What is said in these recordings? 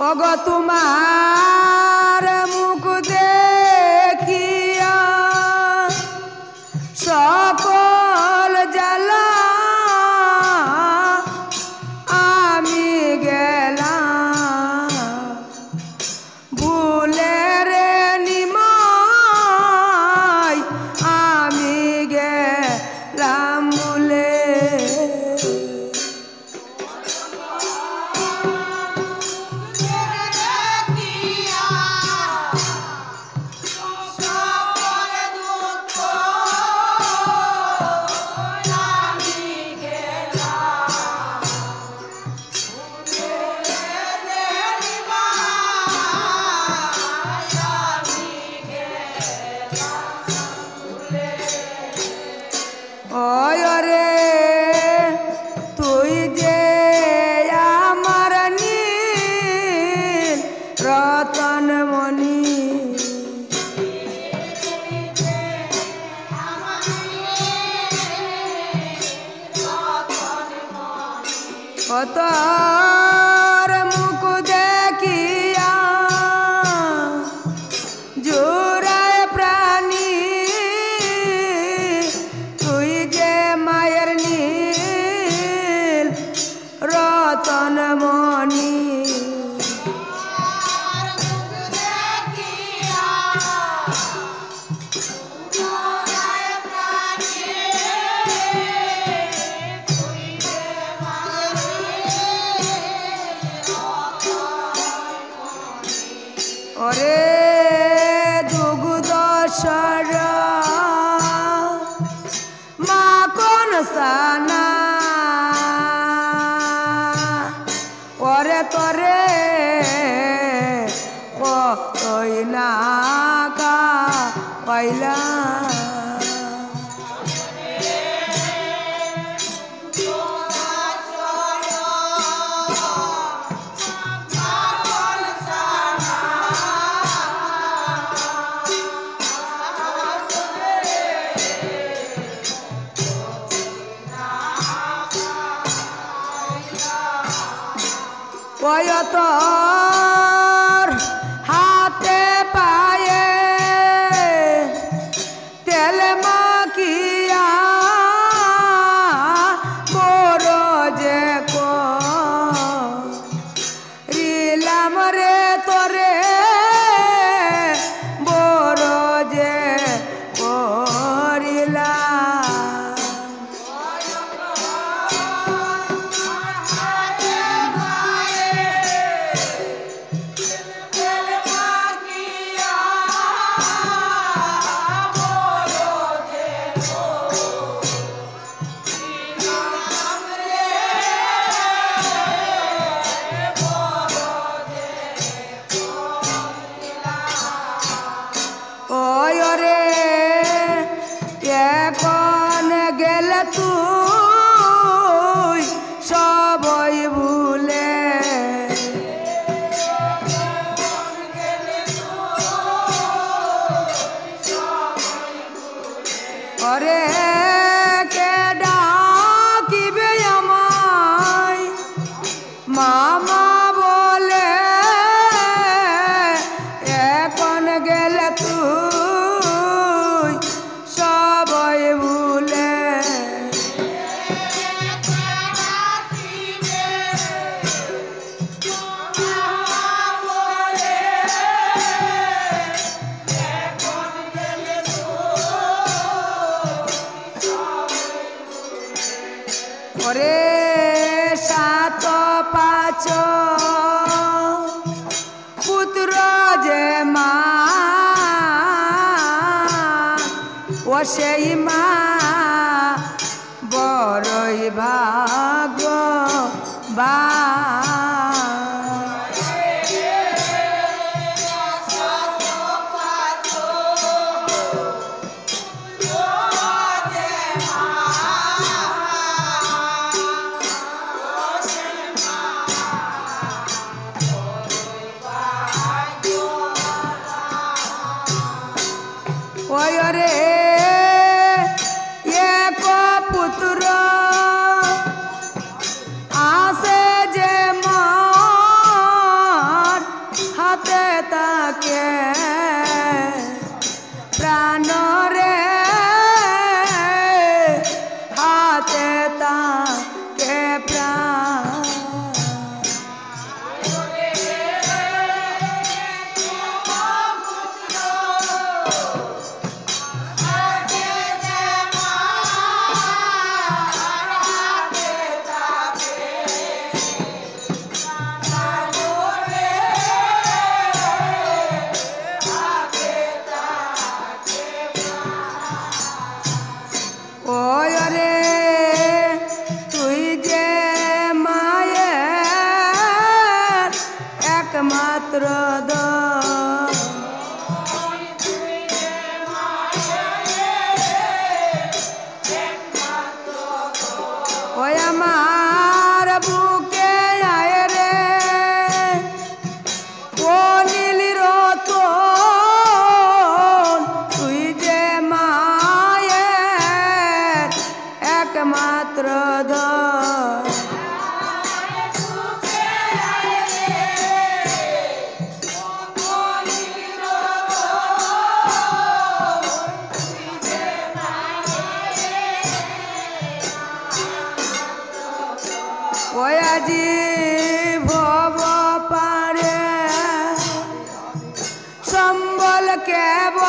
ওগো তোমার মুখ দেখিয়া সকল জ্বালা আমি গেলাম ভুলে রে নিমাই আমি গেলাম ভুলে। ওরে তুই যে আমার নীল রতনমণি তোর মুখ দেখিয়া জোড়ায় প্রাণী তুই যে মায়ের নীল রতনমণি। ওরে দুগ্ধস্বর মাখন সানা ওরে তোরে কতই না পাইলা তোর হাতে পায়ে তেল মাখিয়া বড় যে করিলাম রে তোরে বড় যে করিলাম। ওরে এখন গেলে তুই সবই ভুলে ওরে কে ডাকিবে আমায় মামা বলে এখন গেলে তুই সবই ভুলে। ওরে সাত পাঁচ পুত্র যে মা ও সেই মা বড়ই ভাগ্যবান। ওরে তাকে প্রাণ রে হাতে তাকে প্রাণ একমাত্র ওই আমার বুকে আয় রে ও নীলি রতন তুই যে মায়ের একমাত্র আজি ভব পারে সম্বল কেবল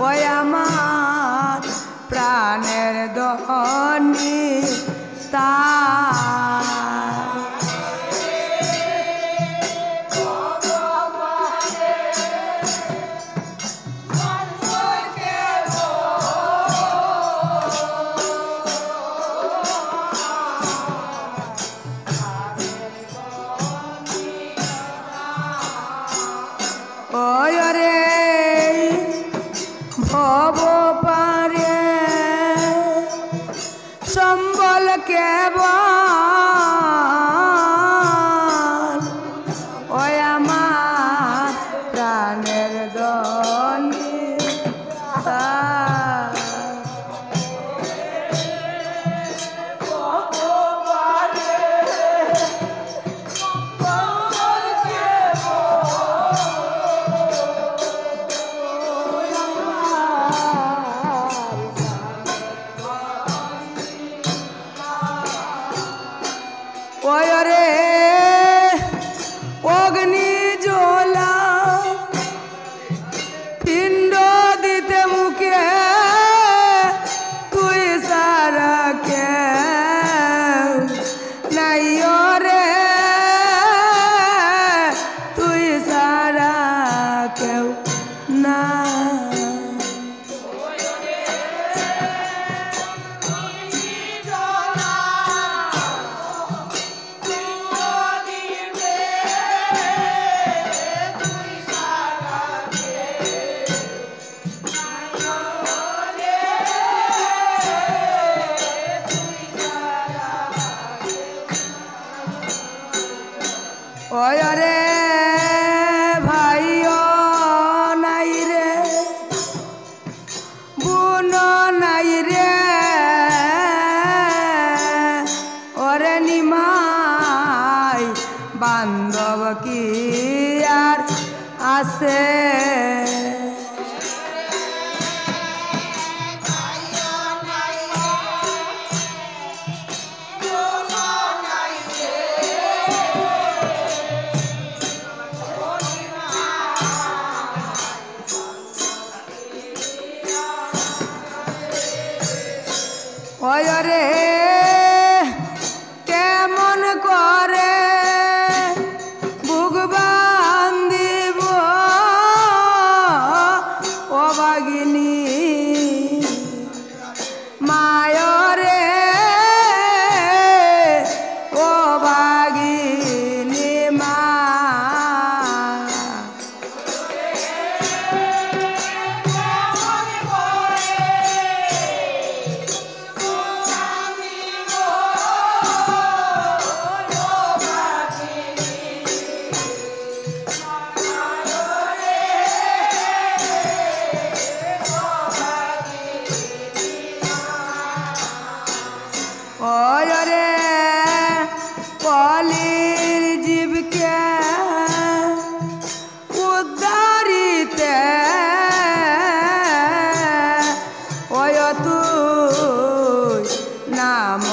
ওই আমার প্রাণের দহনি তা রে ভব পারে সম্বল কেবল ওই আমার প্রাণের দনি ওরে অগ্নি জ্বলা পিণ্ড দিতে মুখে তুই সারা কে নাই রে তুই সারা কেউ না ওরে ভাইও নাই রে বুন নাই রে ওরে নিমাই বান্ধব কি আর আছে ওরে কেমন করে বুক বান্ধিব নাম